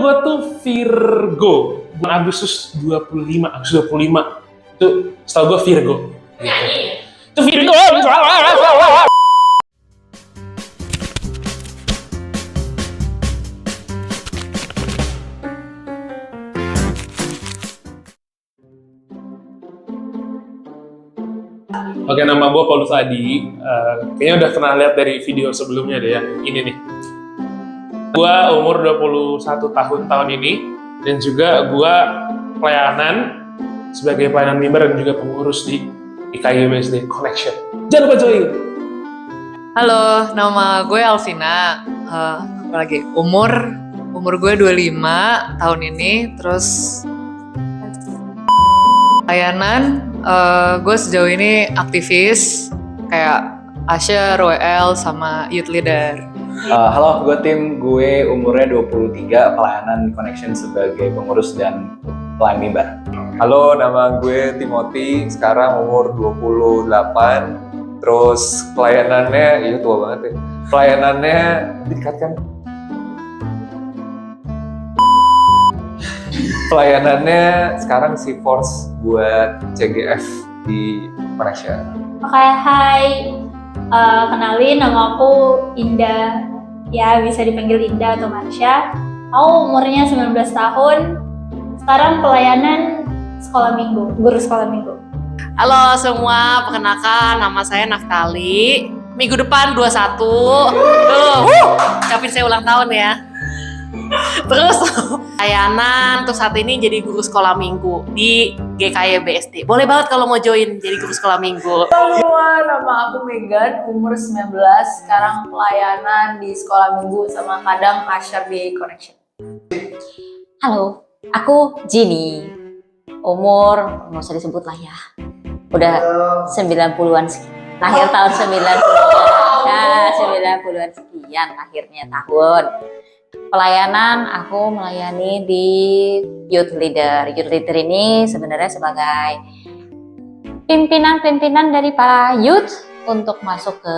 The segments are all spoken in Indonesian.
gue tuh Virgo. Bulan Agustus 25, Agustus 25. Itu setahu gue Virgo. Gitu. Itu Virgo. Oke, nama gue Paulus Adi. Kayaknya udah pernah lihat dari video sebelumnya deh ya. Ini nih. Gue umur 21 tahun ini. Dan juga gue pelayanan sebagai pelayanan member dan juga pengurus di IKY BSD Connection. Jangan lupa join. Halo, nama gue Alvina. Apalagi umur gue 25 tahun ini. Terus pelayanan, gue sejauh ini aktivis kayak Asher, WL, sama youth leader. Halo, gue umurnya 23, pelayanan di Connection sebagai pengurus dan pelayan member. Halo, nama gue Timothy, sekarang umur 28, terus pelayanannya, tua banget ya, pelayanannya didekatkan. Pelayanannya sekarang si Force buat CGF di Malaysia. Oke, hai. Kenalin, nama aku Indah. Ya, bisa dipanggil Indah atau Marsha. Aku umurnya 19 tahun. Sekarang pelayanan sekolah minggu, guru sekolah minggu. Halo semua, perkenalkan nama saya Naftali. Minggu depan 21. Ucapin saya ulang tahun ya. Terus pelayanan untuk saat ini jadi guru sekolah minggu di GKY BSD. Boleh banget kalau mau join jadi guru sekolah minggu. Halo semua, nama aku Megan, umur 19, sekarang pelayanan di sekolah minggu sama kadang Asher di Connection. Halo, aku Ginny. Umur, nggak usah disebut lah ya. Udah 90-an lahir tahun 90-an. Nah, 90-an sekian akhirnya tahun. Pelayanan, aku melayani di youth leader. Youth leader ini sebenarnya sebagai pimpinan dari para youth untuk masuk ke,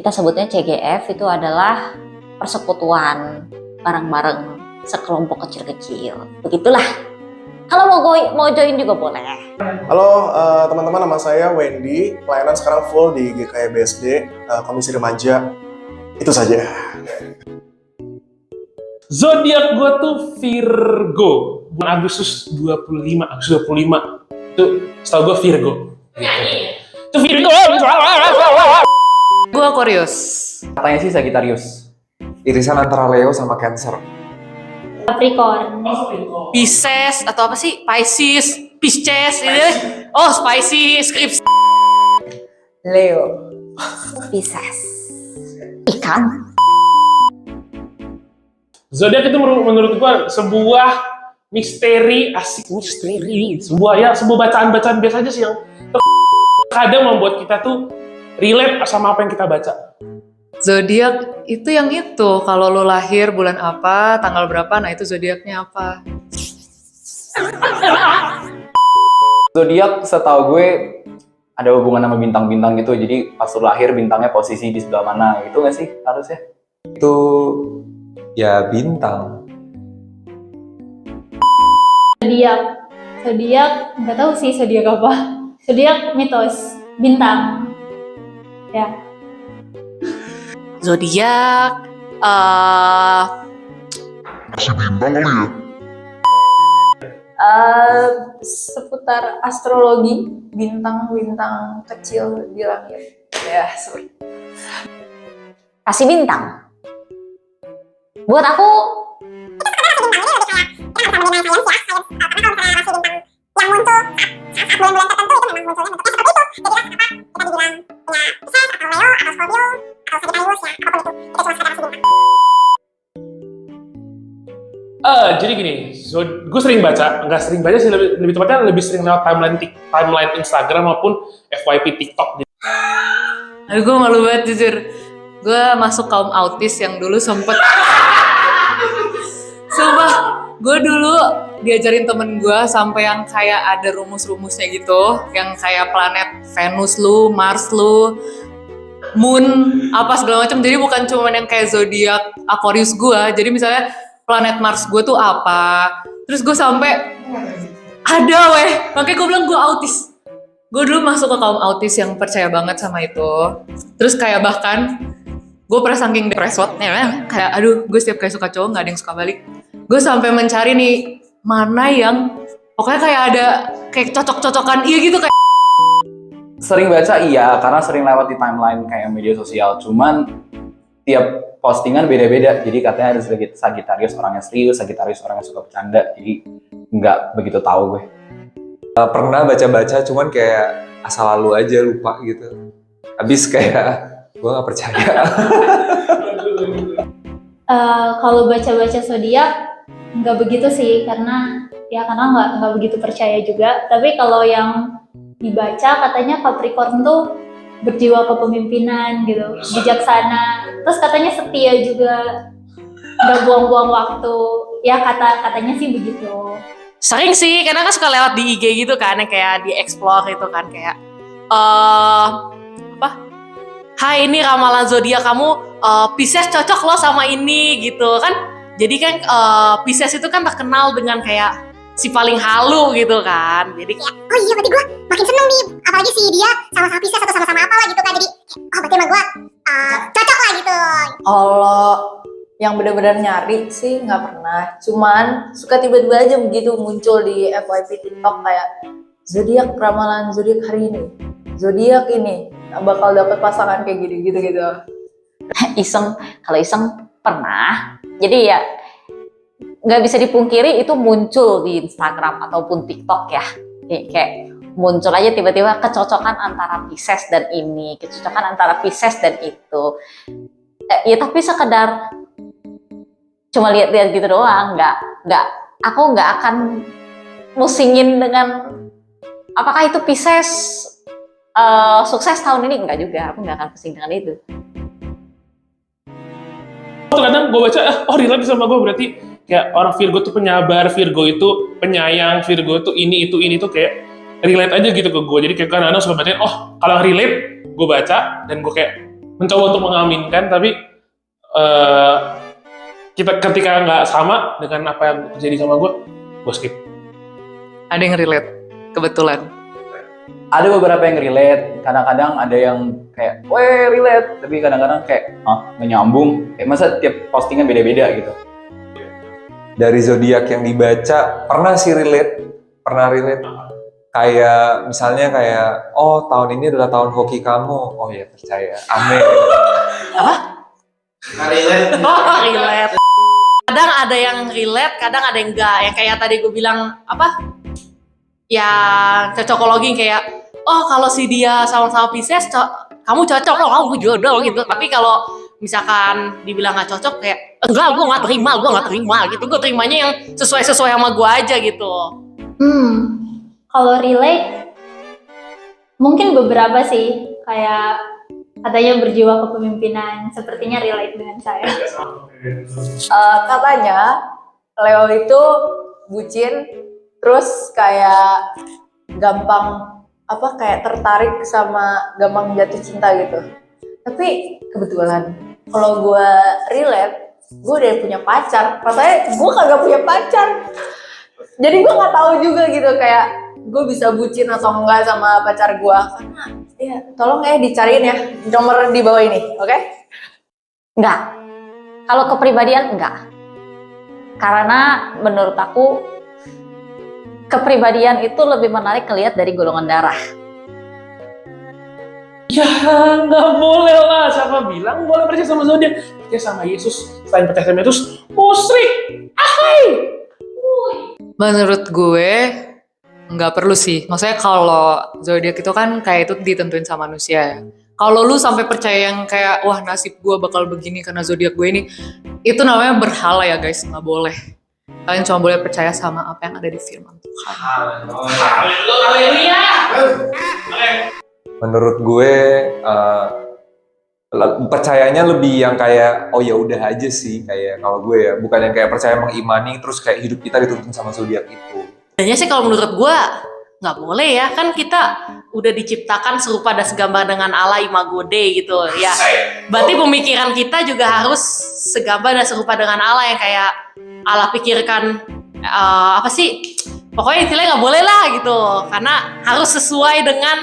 kita sebutnya CGF, itu adalah persekutuan bareng-bareng sekelompok kecil-kecil. Begitulah. Kalau mau join juga boleh. Halo teman-teman, nama saya Wendy. Pelayanan sekarang full di GKY BSD, Komisi Remaja. Itu saja. Zodiak gue tuh Virgo. Bulan Agustus 25, Agustus 25. Itu setahu gue Virgo. Gitu. Itu Virgo. Gue Aquarius. Katanya sih Sagittarius. Irisan antara Leo sama Cancer. Capricorn. Pisces atau apa sih? Pisces ini. Oh, Pisces, Scripps. Leo. Pisces. Ikan. Zodiak itu menurut gua sebuah misteri, asik misteri, sebuah bacaan-bacaan biasa aja sih yang kadang membuat kita tuh relate sama apa yang kita baca. Zodiak itu yang itu. Kalau lo lahir bulan apa, tanggal berapa, nah itu zodiaknya apa? Zodiak setahu gue ada hubungan sama bintang-bintang gitu, jadi pas lu lahir bintangnya posisi di sebelah mana, gitu nggak sih harusnya? Itu ya bintang. Zodiak nggak tahu sih zodiak apa. Zodiak mitos, bintang. Ya. Zodiak Kasih bintang kali ya? Seputar astrologi, bintang-bintang kecil di langit. Ya, sorry. Kasih bintang. Buat aku, Jadi gini, gue sering baca, nggak sering baca sih, lebih tepatnya lebih sering lewat timeline Instagram maupun FYP TikTok. Aduh, gue malu banget jujur. Gue masuk kaum autis yang dulu sempet. Sumpah, gue dulu diajarin temen gue sampai yang kayak ada rumus-rumusnya gitu, yang kayak planet Venus lu, Mars lu, Moon, apa segala macam. Jadi bukan cuma yang kayak zodiak Aquarius gue. Jadi misalnya planet Mars gue tuh apa. Terus gue sampai ada makanya gue bilang gue autis. Gue dulu masuk ke kaum autis yang percaya banget sama itu. Terus kayak bahkan gue pernah saking depresot, kayak aduh gue setiap kayak suka cowok gak ada yang suka balik. Gue sampai mencari nih mana yang pokoknya kayak ada kayak cocok-cocokan iya gitu kayak. Sering baca iya, karena sering lewat di timeline kayak media sosial. Cuman tiap postingan beda-beda. Jadi katanya ada Sagittarius orangnya serius, Sagittarius orangnya suka bercanda. Jadi nggak begitu tahu gue. Pernah baca-baca, cuman kayak asal lalu aja lupa gitu. Habis kayak gue nggak percaya. Kalau baca-baca zodiak nggak begitu sih, karena nggak begitu percaya juga. Tapi kalau yang dibaca katanya Capricorn tuh berjiwa kepemimpinan gitu, bijaksana, terus katanya setia juga, nggak buang-buang waktu. Ya katanya sih begitu. Sering sih, karena kan suka lewat di IG gitu kan, yang kayak di explore gitu kan, kayak hai ini ramalan zodiak kamu, Pisces cocok loh sama ini gitu kan. Jadi kan Pisces itu kan terkenal dengan kayak si paling halu gitu kan. Jadi oh iya berarti gue makin seneng nih, apalagi sih dia sama-sama Pisces atau sama-sama apa lah gitu kan. Jadi berarti emang gue cocok lah gitu. Kalau yang benar-benar nyari sih nggak pernah, cuman suka tiba-tiba aja begitu muncul di FYP TikTok kayak zodiak ramalan zodiak hari ini, zodiak ini bakal dapet pasangan kayak gitu. Iseng, kalau iseng pernah. Jadi ya nggak bisa dipungkiri itu muncul di Instagram ataupun TikTok ya. Kayak muncul aja tiba-tiba kecocokan antara Pisces dan ini, kecocokan antara Pisces dan itu. Ya tapi sekedar cuma lihat-lihat gitu doang, aku nggak akan musingin dengan apakah itu Pisces sukses tahun ini, enggak juga, aku nggak akan pusing dengan itu. Kadang gue baca, relate sama gue, berarti kayak orang Virgo tuh penyabar, Virgo itu penyayang, Virgo tuh ini tuh kayak relate aja gitu ke gue. Jadi kayak kadang-kadang suka bacain, kalau relate gue baca dan gue kayak mencoba untuk mengaminkan, tapi ketika nggak sama dengan apa yang terjadi sama gue skip. Ada yang relate, kebetulan. Ada beberapa yang relate, kadang-kadang ada yang kayak, relate, tapi kadang-kadang kayak, nggak nyambung. Kayak masa tiap postingan beda-beda gitu. Dari zodiak yang dibaca, pernah relate. Kayak misalnya kayak, tahun ini adalah tahun hoki kamu. Oh ya percaya, amin. apa? Relate. Kadang ada yang relate, kadang ada yang enggak. Yang kayak tadi gue bilang ya cocokologi kayak kalau si dia sama-sama Pisces kamu cocok loh, kamu jodoh gitu. Tapi kalau misalkan dibilang nggak cocok kayak enggak, gue nggak terima gitu. Gue terimanya yang sesuai sama gue aja gitu. Kalau relate mungkin beberapa sih, kayak katanya berjiwa kepemimpinan, sepertinya relate dengan saya. Katanya Leo itu bucin, terus kayak gampang kayak tertarik sama gampang jatuh cinta gitu. Tapi kebetulan kalau gue relate, gue udah punya pacar. Masalahnya gue kagak punya pacar, jadi gue nggak tahu juga gitu kayak gue bisa bucin atau enggak sama pacar gue. Karena ya tolong dicariin ya nomor di bawah ini, oke? Enggak. Kalau kepribadian enggak. Karena menurut aku kepribadian itu lebih menarik kelihatan dari golongan darah. Ya nggak boleh lah, siapa bilang boleh percaya sama zodiak? Percaya sama Yesus, selain percaya sama Yesus, musyrik. Menurut gue nggak perlu sih. Maksudnya kalau zodiak itu kan kayak itu ditentuin sama manusia ya. Kalau lu sampai percaya yang kayak wah nasib gue bakal begini karena zodiak gue ini, itu namanya berhala ya guys, nggak boleh. Kalian cuma boleh percaya sama apa yang ada di firman Tuhan. Haleluya. Menurut gue percayanya lebih yang kayak ya udah aja sih, kayak kalau gue ya, bukan yang kayak percaya mengimani terus kayak hidup kita dituntun sama zodiak itu. Sebenarnya sih kalau menurut gue nggak boleh ya, kan kita udah diciptakan serupa dan segambar dengan Allah, imago Dei gitu ya. Berarti pemikiran kita juga harus segambar dan serupa dengan Allah, yang kayak Allah pikirkan apa sih? Pokoknya istilahnya nggak boleh lah gitu, karena harus sesuai dengan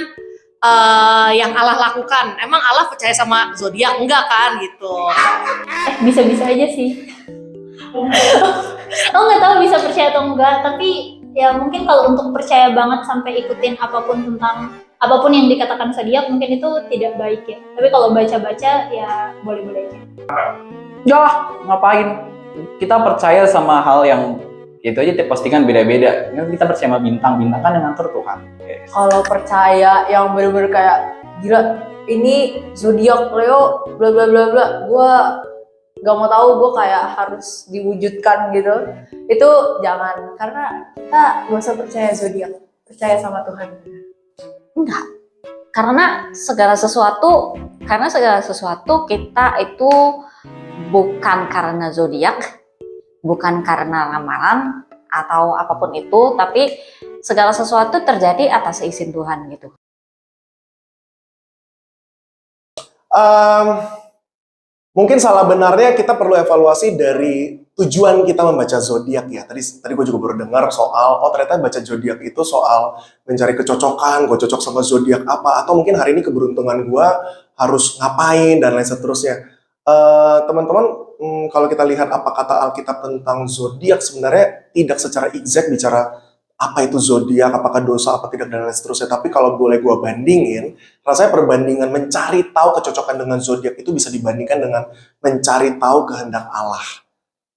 yang Allah lakukan. Emang Allah percaya sama zodiak enggak kan gitu? Bisa-bisa aja sih. Lo nggak tahu bisa percaya atau enggak, tapi ya mungkin kalau untuk percaya banget sampai ikutin apapun yang dikatakan zodiak mungkin itu tidak baik ya. Tapi kalau baca-baca ya boleh-boleh aja. Ya lah, ngapain? Kita percaya sama hal yang itu aja, tiap postingan beda-beda. Kita percaya sama bintang-bintang kan yang ngatur Tuhan. Yes. Kalau percaya yang bener-bener kayak gila ini zodiak Leo bla bla bla bla, gue gak mau tahu, gue kayak harus diwujudkan gitu, itu jangan, karena kita gak usah percaya zodiak, percaya sama Tuhan. Enggak. Karena segala sesuatu kita itu bukan karena zodiak, bukan karena ramalan atau apapun itu, tapi segala sesuatu terjadi atas izin Tuhan gitu. Mungkin salah benarnya kita perlu evaluasi dari tujuan kita membaca zodiak ya. Tadi gue juga baru dengar soal, ternyata baca zodiak itu soal mencari kecocokan, gue cocok sama zodiak apa, atau mungkin hari ini keberuntungan gue harus ngapain dan lain seterusnya. Teman-teman, kalau kita lihat apa kata Alkitab tentang zodiak, sebenarnya tidak secara exact bicara apa itu zodiak, apakah dosa apa tidak dan lain seterusnya. Tapi kalau boleh gue bandingin, rasanya perbandingan mencari tahu kecocokan dengan zodiak itu bisa dibandingkan dengan mencari tahu kehendak Allah.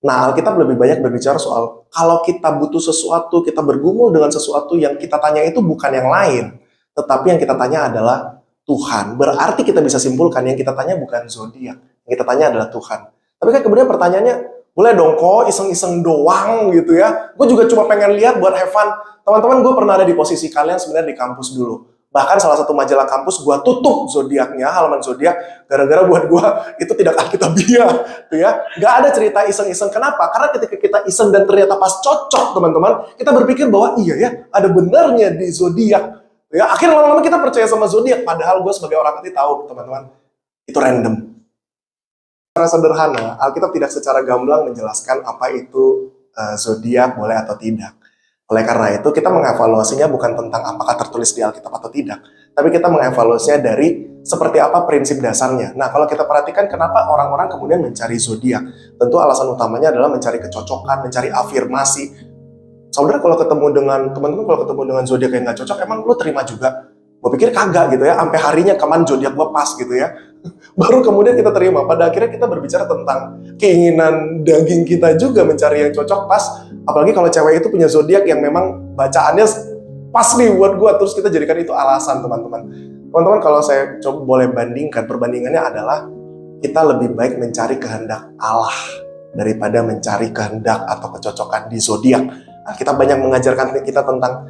Nah, Alkitab lebih banyak berbicara soal kalau kita butuh sesuatu, kita bergumul dengan sesuatu, yang kita tanya itu bukan yang lain, tetapi yang kita tanya adalah Tuhan. Berarti kita bisa simpulkan yang kita tanya bukan zodiak, yang kita tanya adalah Tuhan. Tapi kan kemudian pertanyaannya, boleh dong kok iseng-iseng doang gitu ya. Gue juga cuma pengen lihat buat have fun. Teman-teman, gue pernah ada di posisi kalian sebenarnya di kampus dulu. Bahkan salah satu majalah kampus gue tutup zodiaknya, halaman zodiak, gara-gara buat gue itu tidak alkitabiah, tuh ya. Gak ada cerita iseng-iseng. Kenapa? Karena ketika kita iseng dan ternyata pas cocok, teman-teman, kita berpikir bahwa iya ya, ada benarnya di zodiak. Ya, akhirnya lama-lama kita percaya sama zodiak. Padahal gue sebagai orang ngerti tahu, teman-teman, itu random. Secara sederhana, Alkitab tidak secara gamblang menjelaskan apa itu zodiak boleh atau tidak. Oleh karena itu, kita mengevaluasinya bukan tentang apakah tertulis di Alkitab atau tidak, tapi kita mengevaluasinya dari seperti apa prinsip dasarnya. Nah, kalau kita perhatikan kenapa orang-orang kemudian mencari zodiak, tentu alasan utamanya adalah mencari kecocokan, mencari afirmasi. Saudara, kalau ketemu dengan teman-teman, kalau ketemu dengan zodiak yang nggak cocok, emang lu terima juga? Gue pikir kagak gitu ya, sampai harinya kapan zodiak gue pas gitu ya. Baru kemudian kita terima. Pada akhirnya kita berbicara tentang keinginan daging kita juga mencari yang cocok pas. Apalagi kalau cewek itu punya zodiak yang memang bacaannya pas nih buat gue, terus kita jadikan itu alasan, teman-teman. Teman-teman, kalau saya coba boleh bandingkan, perbandingannya adalah kita lebih baik mencari kehendak Allah daripada mencari kehendak atau kecocokan di zodiak. Nah, kita banyak mengajarkan kita tentang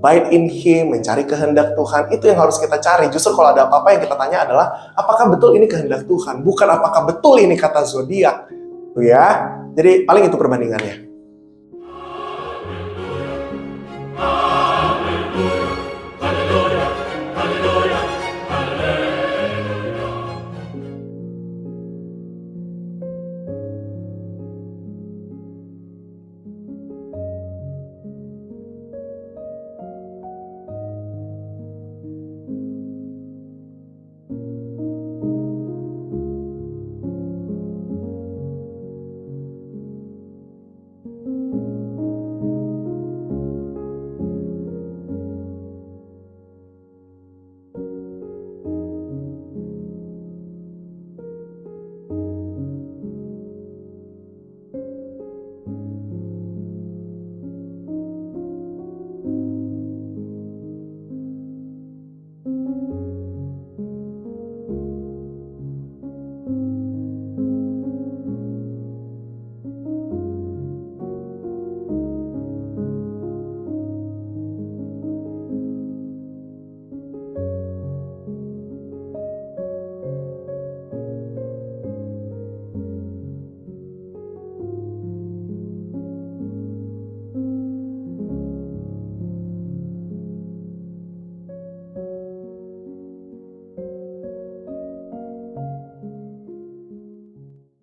abide in Him, mencari kehendak Tuhan. Itu yang harus kita cari. Justru kalau ada apa-apa yang kita tanya adalah, apakah betul ini kehendak Tuhan? Bukan apakah betul ini kata zodiak. Tuh ya. Jadi paling itu perbandingannya.